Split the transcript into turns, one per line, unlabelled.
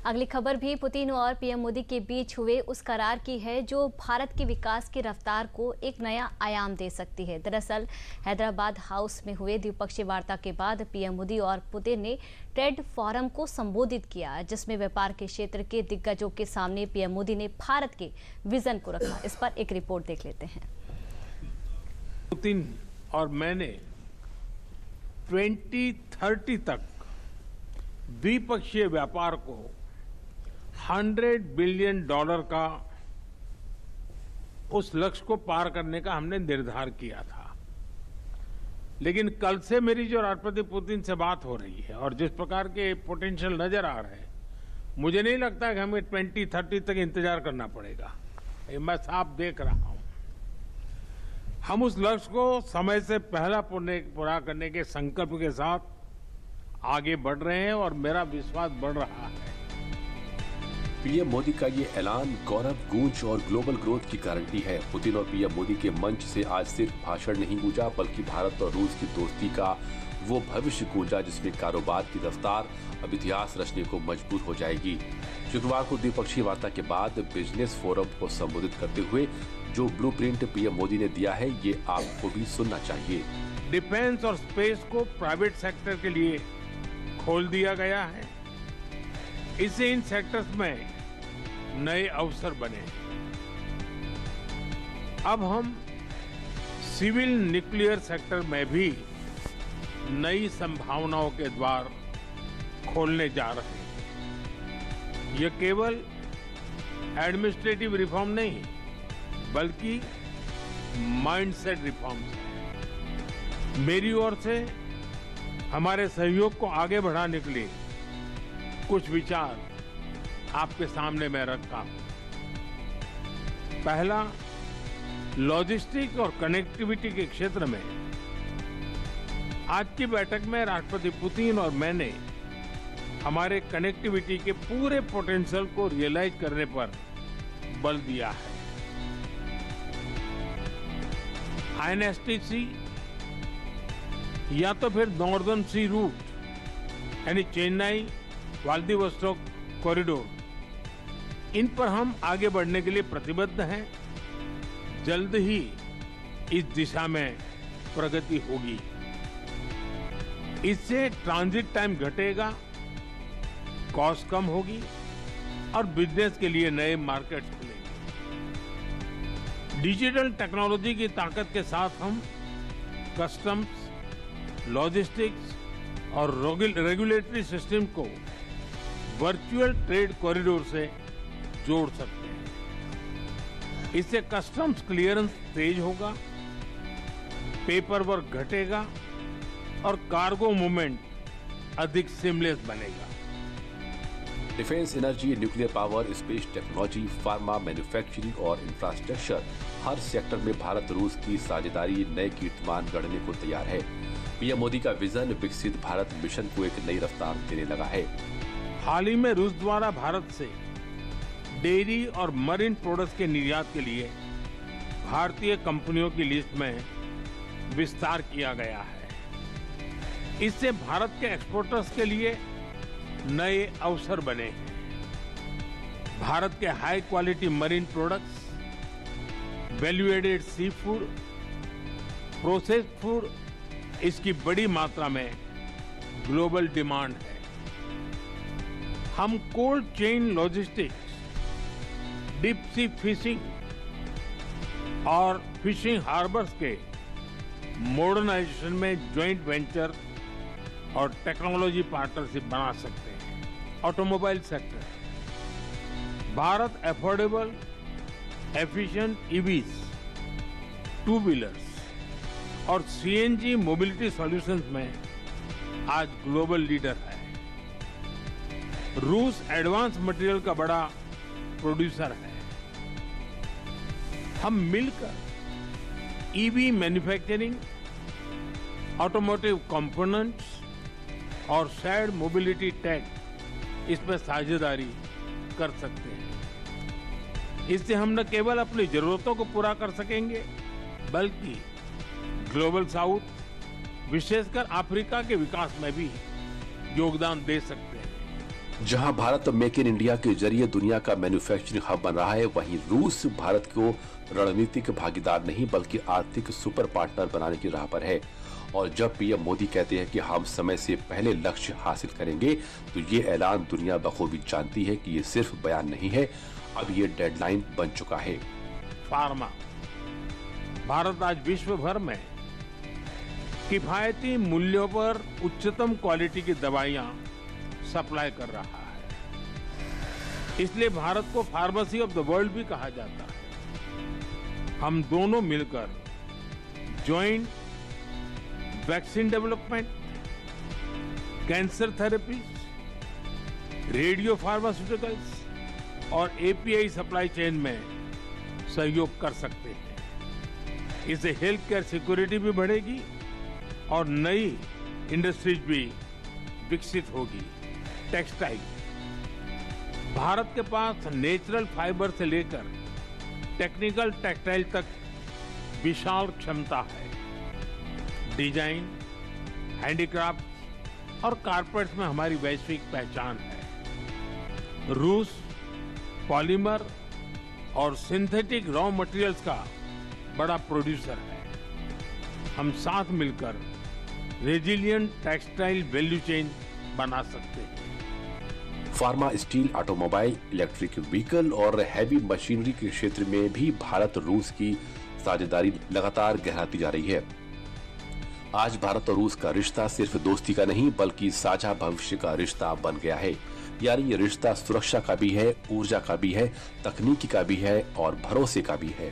अगली खबर भी पुतिन और पीएम मोदी के बीच हुए उस करार की है जो भारत के विकास की रफ्तार को एक नया आयाम दे सकती है। दरअसल हैदराबाद हाउस में हुए द्विपक्षीय वार्ता के बाद पीएम मोदी और पुतिन ने ट्रेड फोरम को संबोधित किया, जिसमें व्यापार के क्षेत्र के दिग्गजों के सामने पीएम मोदी ने भारत के विजन को रखा। इस पर एक रिपोर्ट देख लेते हैं।
पुतिन और मैंने 2030 तक द्विपक्षीय व्यापार को $100 बिलियन का उस लक्ष्य को पार करने का हमने निर्धार किया था। लेकिन कल से मेरी जो राष्ट्रपति पुतिन से बात हो रही है और जिस प्रकार के पोटेंशियल नजर आ रहे हैं, मुझे नहीं लगता कि हमें 2030 तक इंतजार करना पड़ेगा। ये मैं साफ देख रहा हूं। हम उस लक्ष्य को समय से पहला पूरा करने के संकल्प के साथ आगे बढ़ रहे हैं और मेरा विश्वास बढ़ रहा है।
पीएम मोदी का ये ऐलान गौरव, गूंज और ग्लोबल ग्रोथ की गारंटी है। पुतिन और पीएम मोदी के मंच से आज सिर्फ भाषण नहीं गूंजा, बल्कि भारत और रूस की दोस्ती का वो भविष्य गूंजा जिसमें कारोबार की रफ्तार अब इतिहास रचने को मजबूर हो जाएगी। शुक्रवार को द्विपक्षीय वार्ता के बाद बिजनेस फोरम को संबोधित करते हुए जो ब्लूप्रिंट पीएम मोदी ने दिया है, ये आपको भी सुनना चाहिए।
डिफेंस और स्पेस को प्राइवेट सेक्टर के लिए खोल दिया गया है। इससे इन सेक्टर्स में नए अवसर बने। अब हम सिविल न्यूक्लियर सेक्टर में भी नई संभावनाओं के द्वार खोलने जा रहे हैं। यह केवल एडमिनिस्ट्रेटिव रिफॉर्म नहीं, बल्कि माइंडसेट रिफॉर्म्स है। मेरी ओर से हमारे सहयोग को आगे बढ़ाने के लिए कुछ विचार आपके सामने मैं रखता हूं। पहला, लॉजिस्टिक्स और कनेक्टिविटी के क्षेत्र में आज की बैठक में राष्ट्रपति पुतिन और मैंने हमारे कनेक्टिविटी के पूरे पोटेंशियल को रियलाइज करने पर बल दिया है। आईएनएसटीसी या तो फिर नॉर्दर्न सी रूट यानी चेन्नई व्लादिवोस्तोक कॉरिडोर, इन पर हम आगे बढ़ने के लिए प्रतिबद्ध हैं। जल्द ही इस दिशा में प्रगति होगी। इससे ट्रांजिट टाइम घटेगा, कॉस्ट कम होगी और बिजनेस के लिए नए मार्केट्स खुलेंगे। डिजिटल टेक्नोलॉजी की ताकत के साथ हम कस्टम्स, लॉजिस्टिक्स और रेगुलेटरी सिस्टम को वर्चुअल ट्रेड कॉरिडोर से जोड़ सकते हैं। इससे कस्टम्स क्लियरेंस तेज होगा, पेपर वर्क घटेगा और कार्गो मूवमेंट अधिक सीमलेस बनेगा।
Defence, energy, nuclear power, space technology, pharma, manufacturing और इंफ्रास्ट्रक्चर, हर सेक्टर में भारत रूस की साझेदारी नए कीर्तिमान गढ़ने को तैयार है। पीएम मोदी का विजन विकसित भारत मिशन को एक नई रफ्तार देने लगा है।
हाल ही में रूस द्वारा भारत से डेयरी और मरीन प्रोडक्ट्स के निर्यात के लिए भारतीय कंपनियों की लिस्ट में विस्तार किया गया है। इससे भारत के एक्सपोर्टर्स के लिए नए अवसर बने हैं। भारत के high quality marine products, value added sea food, processed food, इसकी बड़ी मात्रा में ग्लोबल डिमांड है। हम cold chain logistics, deep sea fishing और फिशिंग हार्बर्स के मॉडर्नाइजेशन में ज्वाइंट वेंचर और टेक्नोलॉजी पार्टनरशिप बना सकते हैं। Automobile sector, Bharat affordable, efficient EVs, two wheelers और सीएनजी मोबिलिटी सॉल्यूशंस में आज ग्लोबल लीडर है। रूस एडवांस मटेरियल का बड़ा प्रोड्यूसर है। हम मिलकर ईवी मैन्युफैक्चरिंग, ऑटोमोटिव कंपोनेंट्स और शेयर्ड मोबिलिटी टेक इसमें साझेदारी कर सकते हैं। इससे हम न केवल अपनी जरूरतों को पूरा कर सकेंगे, बल्कि ग्लोबल साउथ, विशेषकर अफ्रीका के विकास में भी योगदान दे सकते हैं।
जहां भारत मेक इन इंडिया के जरिए दुनिया का मैन्युफैक्चरिंग हब बन रहा है, वहीं रूस भारत को रणनीतिक भागीदार नहीं बल्कि आर्थिक सुपर पार्टनर बनाने की राह पर है। और जब पीएम मोदी कहते हैं कि हम समय से पहले लक्ष्य हासिल करेंगे, तो ये ऐलान दुनिया बखूबी जानती है कि ये सिर्फ बयान नहीं है, अब ये डेडलाइन बन चुका है।
फार्मा भारत आज विश्व भर में किफायती मूल्यों पर उच्चतम क्वालिटी की दवाइयां सप्लाई कर रहा है। इसलिए भारत को फार्मेसी ऑफ द वर्ल्ड भी कहा जाता है। हम दोनों मिलकर joint vaccine development, cancer therapy, radio pharmaceuticals और एपीआई सप्लाई चेन में सहयोग कर सकते हैं। इससे हेल्थ केयर सिक्योरिटी भी बढ़ेगी और नई इंडस्ट्रीज भी विकसित होगी। टेक्सटाइल भारत के पास नेचुरल फाइबर से लेकर टेक्निकल टेक्सटाइल तक विशाल क्षमता है। डिजाइन, हैंडीक्राफ्ट और कारपेट्स में हमारी वैश्विक पहचान है। रूस पॉलीमर और सिंथेटिक रॉ मटेरियल्स का बड़ा प्रोड्यूसर है। हम साथ मिलकर रेजिलिएंट टेक्सटाइल वैल्यू चेन बना सकते हैं।
Pharma, steel, automobile, electric vehicle और हैवी मशीनरी के क्षेत्र में भी भारत रूस की साझेदारी लगातार गहराती जा रही है। आज भारत और रूस का रिश्ता सिर्फ दोस्ती का नहीं बल्कि साझा भविष्य का रिश्ता बन गया है। यानी ये रिश्ता सुरक्षा का भी है, ऊर्जा का भी है, तकनीकी का भी है और भरोसे का भी है।